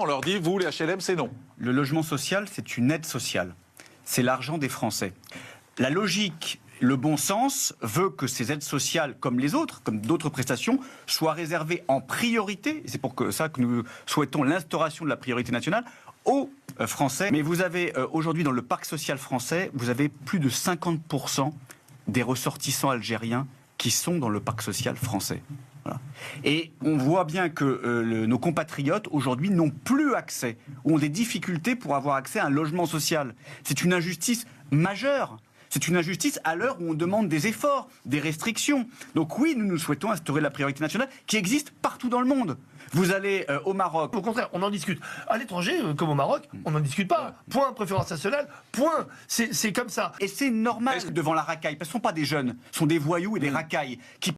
On leur dit, vous, les HLM, c'est non. Le logement social, c'est une aide sociale. C'est l'argent des Français. La logique, le bon sens veut que ces aides sociales, comme les autres, comme d'autres prestations, soient réservées en priorité, et c'est pour ça que nous souhaitons l'instauration de la priorité nationale, aux Français. Mais vous avez aujourd'hui dans le parc social français, vous avez plus de 50% des ressortissants algériens qui sont dans le parc social français. Voilà. Et on voit bien que nos compatriotes aujourd'hui n'ont plus accès, ou ont des difficultés pour avoir accès à un logement social. C'est une injustice majeure. C'est une injustice à l'heure où on demande des efforts, des restrictions. Donc oui, nous souhaitons instaurer la priorité nationale qui existe partout dans le monde. Vous allez au Maroc. Au contraire, on en discute. À l'étranger, comme au Maroc, on n'en discute pas. Point, préférence nationale, point. C'est comme ça. Et c'est normal devant la racaille, parce que ce ne sont pas des jeunes, ce sont des voyous et des racailles qui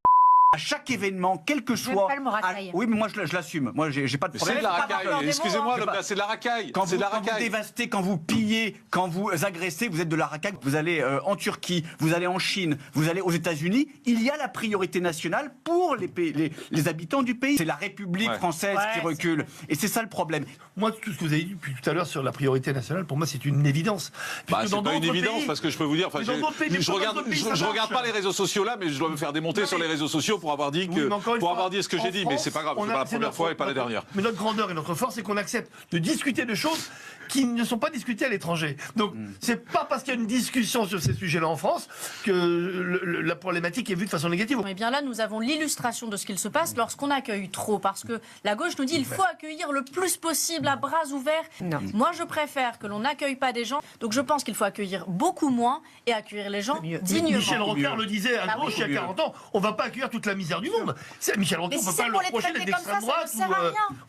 à chaque événement, quel que soit... Pas le mot racaille. Oui, mais moi je l'assume. Moi j'ai pas de problème. C'est de la racaille. Excusez-moi, c'est de la racaille. Quand c'est de la vous racaille. dévastez, quand vous pillez, quand vous agressez, vous êtes de la racaille. Vous allez en Turquie, vous allez en Chine, vous allez aux États-Unis. Il y a la priorité nationale pour les habitants du pays. C'est la République française qui recule. Et c'est ça le problème. Moi, tout ce que vous avez dit depuis tout à l'heure sur la priorité nationale, pour moi, c'est une évidence. Bah, c'est pas une évidence, parce que je peux vous dire... Je regarde pas les réseaux sociaux là, mais je dois me faire démonter sur les réseaux sociaux pour avoir dit ce que j'ai dit, mais c'est pas grave, c'est pas la première fois et pas la dernière. Mais notre grandeur et notre force, c'est qu'on accepte de discuter de choses qui ne sont pas discutées à l'étranger. Donc, c'est pas parce qu'il y a une discussion sur ces sujets-là en France que la problématique est vue de façon négative. Et bien là, nous avons l'illustration de ce qu'il se passe lorsqu'on accueille trop, parce que la gauche nous dit il faut accueillir le plus possible à bras ouverts. Non. Moi, je préfère que l'on n'accueille pas des gens. Donc, je pense qu'il faut accueillir beaucoup moins et accueillir les gens dignement. Michel Rocard le disait à gauche il y a 40 ans, on va pas accueillir toute la misère du monde. Michel Rocard, on ne peut pas le reprocher d'être d'extrême droite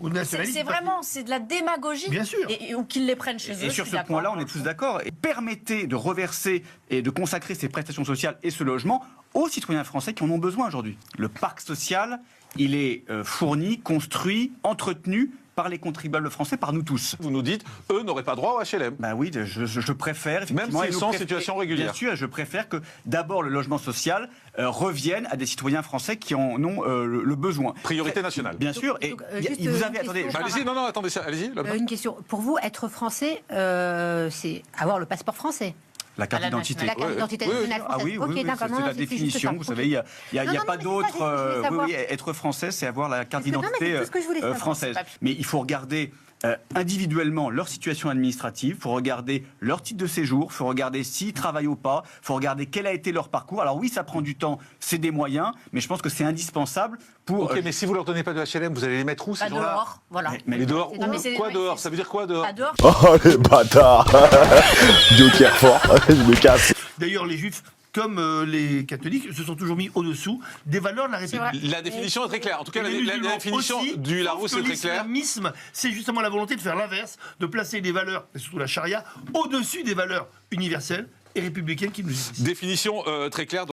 ou nationaliste. C'est vraiment, c'est de la démagogie. Bien sûr. Ou qu'ils les prennent chez eux. Et sur ce point-là, on est tous d'accord. Et permettez de reverser et de consacrer ces prestations sociales et ce logement aux citoyens français qui en ont besoin aujourd'hui. Le parc social, il est fourni, construit, entretenu par les contribuables français, par nous tous. Vous nous dites, eux n'auraient pas droit au HLM. Ben oui, je préfère... Même s'ils sont en situation régulière. Bien sûr, je préfère que d'abord le logement social revienne à des citoyens français qui en ont le besoin. Priorité nationale. Bien sûr. Et vous avez... Attendez, allez-y, non, attendez, allez-y. Une question. Pour vous, être français, c'est avoir le passeport français. La carte d'identité. La carte d'identité nationale française. Oui, c'est la définition. Vous savez, il n'y a pas d'autre... être français, c'est avoir la carte d'identité française. Mais il faut regarder individuellement leur situation administrative, il faut regarder leur titre de séjour, il faut regarder s'ils travaillent ou pas, il faut regarder quel a été leur parcours. Alors oui, ça prend du temps, c'est des moyens, mais je pense que c'est indispensable pour... Ok, mais si vous ne leur donnez pas de HLM, vous allez les mettre où ces gens-là ? Dehors, voilà. Mais dehors où ? Quoi dehors ? Ça veut dire quoi dehors ? Dehors. Oh les bâtards. Joker fort, je me casse. D'ailleurs, les juifs, comme les catholiques, se sont toujours mis au-dessous des valeurs de la République. La définition est très claire. En tout cas, la définition aussi, du Larousse est très claire. L'islamisme, c'est justement la volonté de faire l'inverse, de placer des valeurs, et surtout la charia, au-dessus des valeurs universelles et républicaines qui nous existent. Définition très claire.